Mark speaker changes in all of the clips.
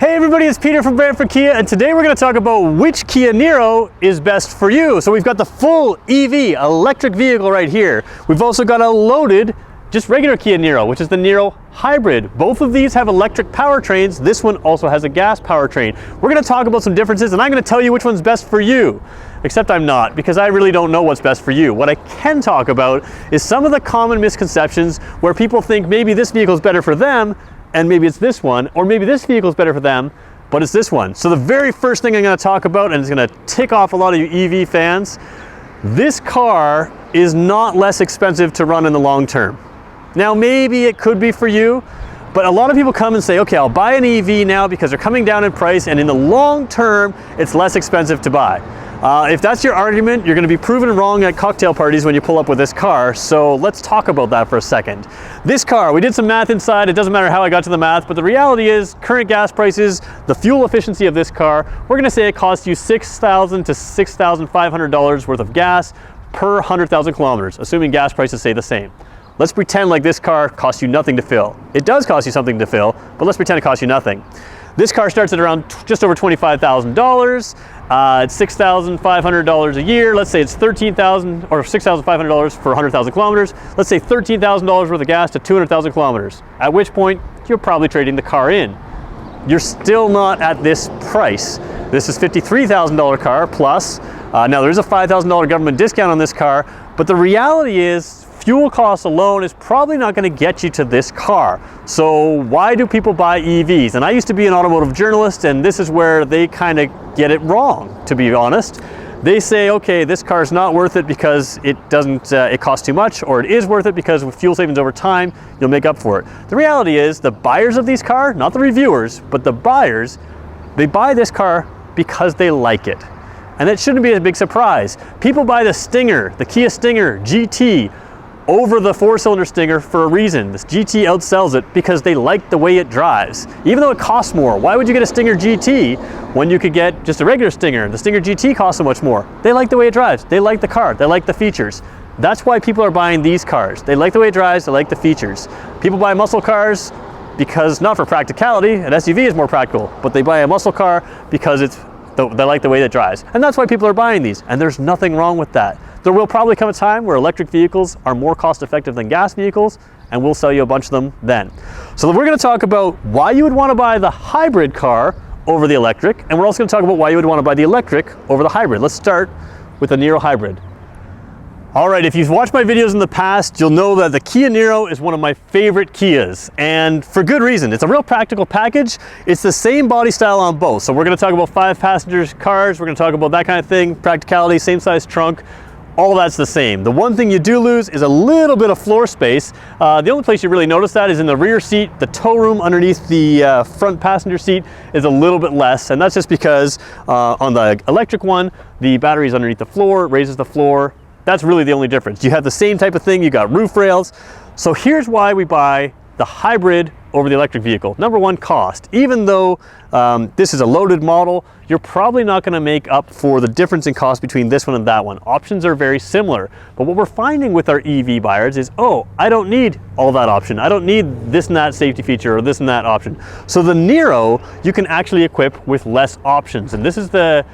Speaker 1: Hey everybody, it's Peter from Brand for Kia, and today we're going to talk about which Kia Niro is best for you. So we've got the full EV electric vehicle right here. We've also got a loaded, just regular Kia Niro, which is the Niro Hybrid. Both of these have electric powertrains. This one also has a gas powertrain. We're going to talk about some differences, and I'm going to tell you which one's best for you. Except I'm not, because I really don't know what's best for you. What I can talk about is some of the common misconceptions where people think maybe this vehicle is better for them, and maybe it's this one, or maybe this vehicle is better for them, but it's this one. So the very first thing I'm going to talk about, and it's going to tick off a lot of you EV fans, this car is not less expensive to run in the long term. Now maybe it could be for you, but a lot of people come and say, okay, I'll buy an EV now because they're coming down in price, and in the long term it's less expensive to buy. If that's your argument, you're going to be proven wrong at cocktail parties when you pull up with this car, so let's talk about that for a second. This car, we did some math inside. It doesn't matter how I got to the math, but the reality is current gas prices, the fuel efficiency of this car, we're going to say it costs you $6,000 to $6,500 worth of gas per 100,000 kilometers, assuming gas prices stay the same. Let's pretend like this car costs you nothing to fill. It does cost you something to fill, but let's pretend it costs you nothing. This car starts at around just over $25,000. It's $6,500 a year. Let's say it's $13,000 or $6,500 for 100,000 kilometers. Let's say $13,000 worth of gas to 200,000 kilometers. At which point you're probably trading the car in. You're still not at this price. This is $53,000 car plus. Now there's a $5,000 government discount on this car, but the reality is fuel costs alone is probably not going to get you to this car. So why do people buy EVs? And I used to be an automotive journalist, and this is where they kind of get it wrong, to be honest. They say, okay, this car is not worth it because it costs too much, or it is worth it because with fuel savings over time, you'll make up for it. The reality is the buyers of these cars, not the reviewers, but the buyers, they buy this car because they like it. And it shouldn't be a big surprise. People buy the Stinger, the Kia Stinger GT, over the four-cylinder Stinger for a reason. This GT outsells it because they like the way it drives. Even though it costs more, why would you get a Stinger GT when you could get just a regular Stinger? The Stinger GT costs so much more. They like the way it drives. They like the car. They like the features. That's why people are buying these cars. They like the way it drives. They like the features. People buy muscle cars because, not for practicality, an SUV is more practical, but they buy a muscle car because they like the way it drives. And that's why people are buying these. And there's nothing wrong with that. There will probably come a time where electric vehicles are more cost effective than gas vehicles, and we'll sell you a bunch of them then. So we're going to talk about why you would want to buy the hybrid car over the electric, and we're also going to talk about why you would want to buy the electric over the hybrid. Let's start with the Niro Hybrid. All right, if you've watched my videos in the past, you'll know that the Kia Niro is one of my favorite Kias, and for good reason. It's a real practical package. It's the same body style on both. So we're going to talk about 5-passenger cars. We're going to talk about that kind of thing, practicality, same size trunk. All that's the same. The one thing you do lose is a little bit of floor space. The only place you really notice that is in the rear seat. The tow room underneath the front passenger seat is a little bit less, and that's just because on the electric one, the battery is underneath the floor, it raises the floor. That's really the only difference. You have the same type of thing, you got roof rails. So here's why we buy the hybrid over the electric vehicle. Number one, cost. Even though this is a loaded model, you're probably not going to make up for the difference in cost between this one and that one. Options are very similar, but what we're finding with our EV buyers is, oh, I don't need all that option. I don't need this and that safety feature or this and that option. So the Niro, you can actually equip with less options, and this is the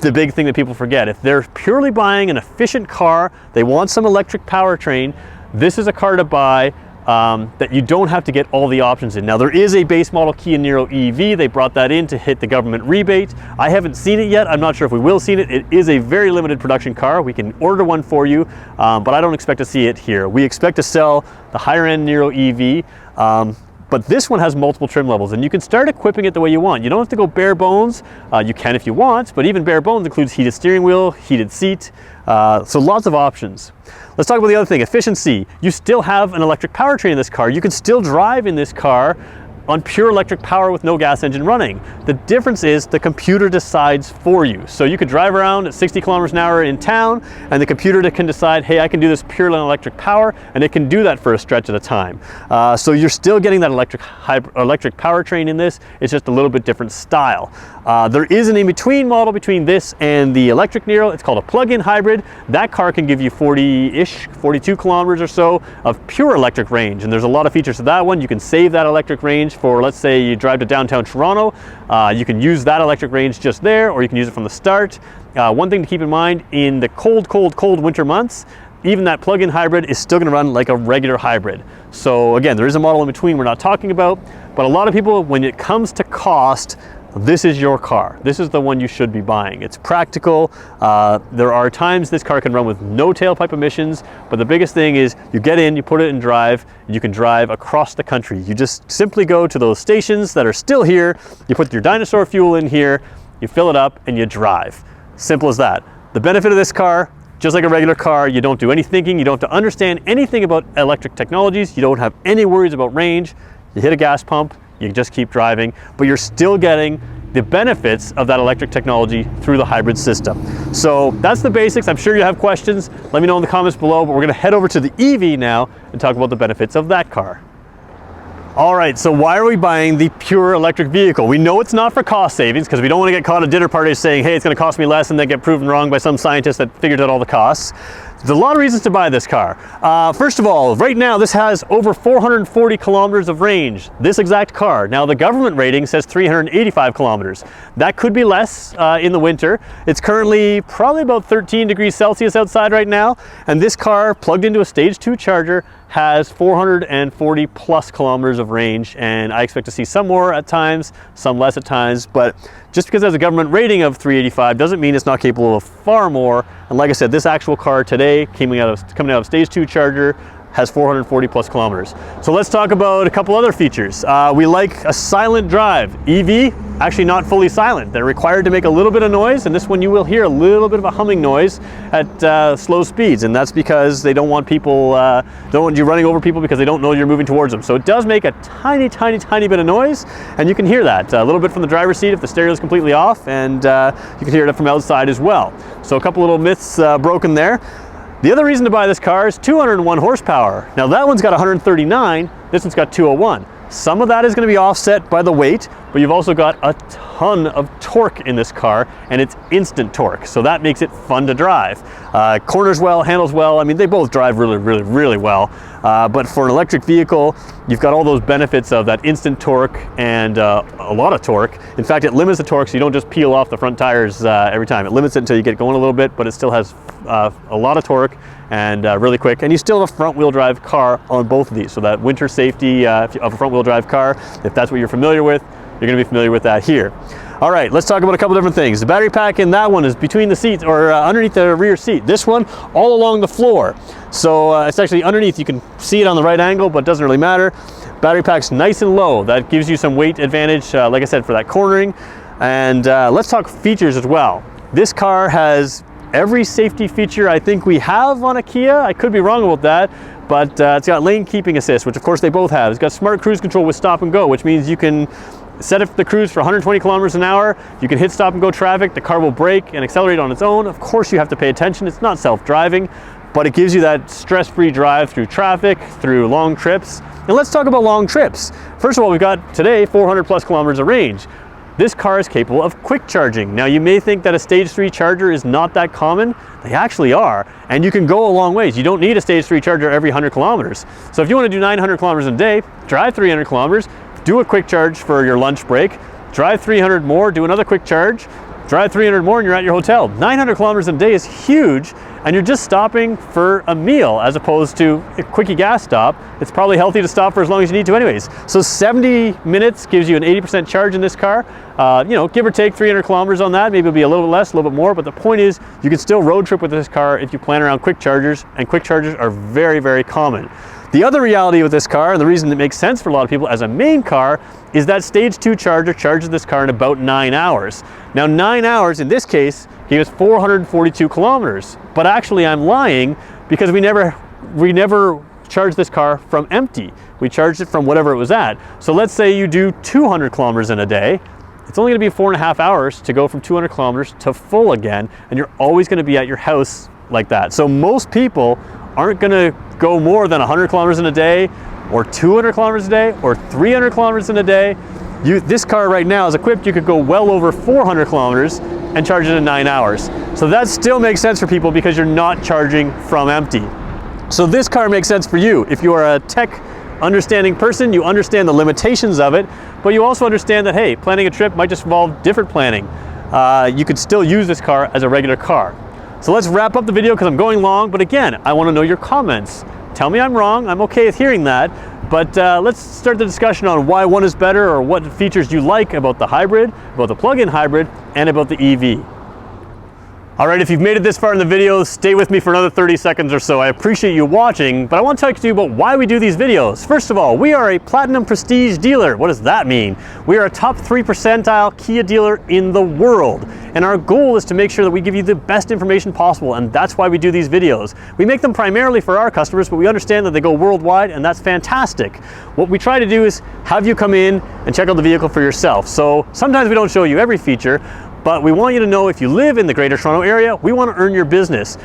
Speaker 1: big thing that people forget. If they're purely buying an efficient car, they want some electric powertrain, this is a car to buy that you don't have to get all the options in. Now there is a base model Kia Niro EV. They brought that in to hit the government rebate. I haven't seen it yet. I'm not sure if we will see it. It is a very limited production car. We can order one for you, but I don't expect to see it here. We expect to sell the higher end Niro EV. But this one has multiple trim levels, and you can start equipping it the way you want. You don't have to go bare bones. You can if you want, but even bare bones includes heated steering wheel, heated seat, so lots of options. Let's talk about the other thing, efficiency. You still have an electric powertrain in this car. You can still drive in this car on pure electric power with no gas engine running. The difference is the computer decides for you. So you could drive around at 60 kilometers an hour in town, and the computer can decide, hey, I can do this purely on electric power, and it can do that for a stretch at a time. So you're still getting that electric powertrain in this. It's just a little bit different style. There is an in-between model between this and the electric Niro. It's called a plug-in hybrid. That car can give you 40-ish, 42 kilometers or so of pure electric range, and there's a lot of features to that one. You can save that electric range for, let's say you drive to downtown Toronto, you can use that electric range just there, or you can use it from the start. One thing to keep in mind, in the cold winter months, even that plug-in hybrid is still going to run like a regular hybrid. So again, there is a model in between we're not talking about, but a lot of people, when it comes to cost, this is your car. This is the one you should be buying. It's practical. There are times this car can run with no tailpipe emissions, but the biggest thing is you get in, you put it in drive, and you can drive across the country. You just simply go to those stations that are still here, you put your dinosaur fuel in here, you fill it up, and you drive. Simple as that. The benefit of this car, just like a regular car, you don't do any thinking, you don't have to understand anything about electric technologies, you don't have any worries about range. You hit a gas pump, you just keep driving, but you're still getting the benefits of that electric technology through the hybrid system. So that's the basics. I'm sure you have questions. Let me know in the comments below, but we're gonna head over to the EV now and talk about the benefits of that car. All right, so why are we buying the pure electric vehicle? We know it's not for cost savings, because we don't want to get caught at dinner parties saying, hey, it's going to cost me less, and then get proven wrong by some scientist that figured out all the costs. There's a lot of reasons to buy this car. First of all, right now this has over 440 kilometers of range, this exact car. Now the government rating says 385 kilometers. That could be less in the winter. It's currently probably about 13 degrees Celsius outside right now, and this car plugged into a stage 2 charger has 440 plus kilometers of range, and I expect to see some more at times, some less at times, but just because it has a government rating of 385 doesn't mean it's not capable of far more. And like I said, this actual car today, coming out of stage 2 charger, has 440 plus kilometers. So let's talk about a couple other features. We like a silent drive. EV, actually not fully silent. They're required to make a little bit of noise, and this one you will hear a little bit of a humming noise at slow speeds, and that's because they don't want people, don't want you running over people because they don't know you're moving towards them. So it does make a tiny bit of noise, and you can hear that a little bit from the driver's seat if the stereo is completely off, and you can hear it from outside as well. So a couple little myths broken there. The other reason to buy this car is 201 horsepower. Now that one's got 139, this one's got 201. Some of that is going to be offset by the weight, but you've also got a ton of torque in this car, and it's instant torque, so that makes it fun to drive. Corners well, handles well. I mean, they both drive really well. But for an electric vehicle, you've got all those benefits of that instant torque and a lot of torque. In fact, it limits the torque, so you don't just peel off the front tires every time. It limits it until you get going a little bit, but it still has a lot of torque and really quick. And you still have a front-wheel drive car on both of these, so that winter safety of a front-wheel drive car, if that's what you're familiar with, you're going to be familiar with that here. All right, let's talk about a couple different things. The battery pack in that one is between the seats, or underneath the rear seat. This one, all along the floor. So it's actually underneath. You can see it on the right angle, but it doesn't really matter. Battery pack's nice and low. That gives you some weight advantage, like I said, for that cornering. And let's talk features as well. This car has every safety feature I think we have on a Kia. I could be wrong about that, but it's got lane keeping assist, which of course they both have. It's got smart cruise control with stop and go, which means you can set up the cruise for 120 kilometers an hour. You can hit stop and go traffic. The car will brake and accelerate on its own. Of course you have to pay attention. It's not self-driving, but it gives you that stress-free drive through traffic, through long trips. And let's talk about long trips. First of all, we've got today 400 plus kilometers of range. This car is capable of quick charging. Now you may think that a stage 3 charger is not that common. They actually are, and you can go a long ways. You don't need a stage 3 charger every 100 kilometers. So if you want to do 900 kilometers a day, drive 300 kilometers, do a quick charge for your lunch break, drive 300 more, do another quick charge, drive 300 more, and you're at your hotel. 900 kilometers a day is huge, and you're just stopping for a meal as opposed to a quickie gas stop. It's probably healthy to stop for as long as you need to anyways. So 70 minutes gives you an 80% charge in this car. You know, give or take 300 kilometers on that. Maybe it'll be a little bit less, a little bit more, but the point is you can still road trip with this car if you plan around quick chargers, and quick chargers are very common. The other reality with this car, and the reason it makes sense for a lot of people as a main car, is that stage 2 charger charges this car in about 9 hours. Now 9 hours in this case gave us 442 kilometers, but actually I'm lying because we never charged this car from empty. We charged it from whatever it was at. So let's say you do 200 kilometers in a day. It's only going to be 4.5 hours to go from 200 kilometers to full again, and you're always going to be at your house like that. So most people aren't going to go more than 100 kilometers in a day, or 200 kilometers a day, or 300 kilometers in a day. This car right now is equipped, you could go well over 400 kilometers and charge it in 9 hours. So that still makes sense for people because you're not charging from empty. So this car makes sense for you if you are a tech understanding person, you understand the limitations of it, but you also understand that, hey, planning a trip might just involve different planning. You could still use this car as a regular car. So let's wrap up the video because I'm going long, but again, I want to know your comments. Tell me I'm wrong, I'm okay with hearing that, but let's start the discussion on why one is better or what features you like about the hybrid, about the plug-in hybrid, and about the EV. All right, if you've made it this far in the video, stay with me for another 30 seconds or so. I appreciate you watching, but I want to talk to you about why we do these videos. First of all, we are a Platinum Prestige dealer. What does that mean? We are a top 3 percentile Kia dealer in the world. And our goal is to make sure that we give you the best information possible, and that's why we do these videos. We make them primarily for our customers, but we understand that they go worldwide, and that's fantastic. What we try to do is have you come in and check out the vehicle for yourself. So sometimes we don't show you every feature, but we want you to know if you live in the Greater Toronto area, we want to earn your business.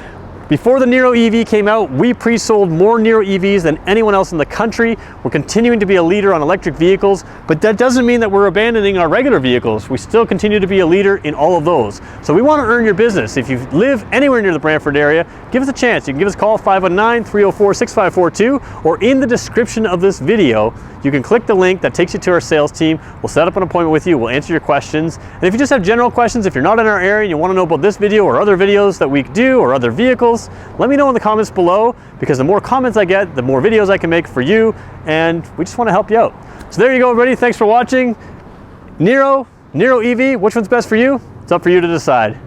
Speaker 1: Before the Nero EV came out, we pre-sold more Nero EVs than anyone else in the country. We're continuing to be a leader on electric vehicles, but that doesn't mean that we're abandoning our regular vehicles. We still continue to be a leader in all of those. So we want to earn your business. If you live anywhere near the Brantford area, give us a chance. You can give us a call, 519-304-6542, or in the description of this video, you can click the link that takes you to our sales team. We'll set up an appointment with you. We'll answer your questions. And if you just have general questions, if you're not in our area and you want to know about this video or other videos that we do or other vehicles, let me know in the comments below, because the more comments I get, the more videos I can make for you, and we just want to help you out. So there you go, everybody. Thanks for watching. Nero EV, which one's best for you? It's up for you to decide.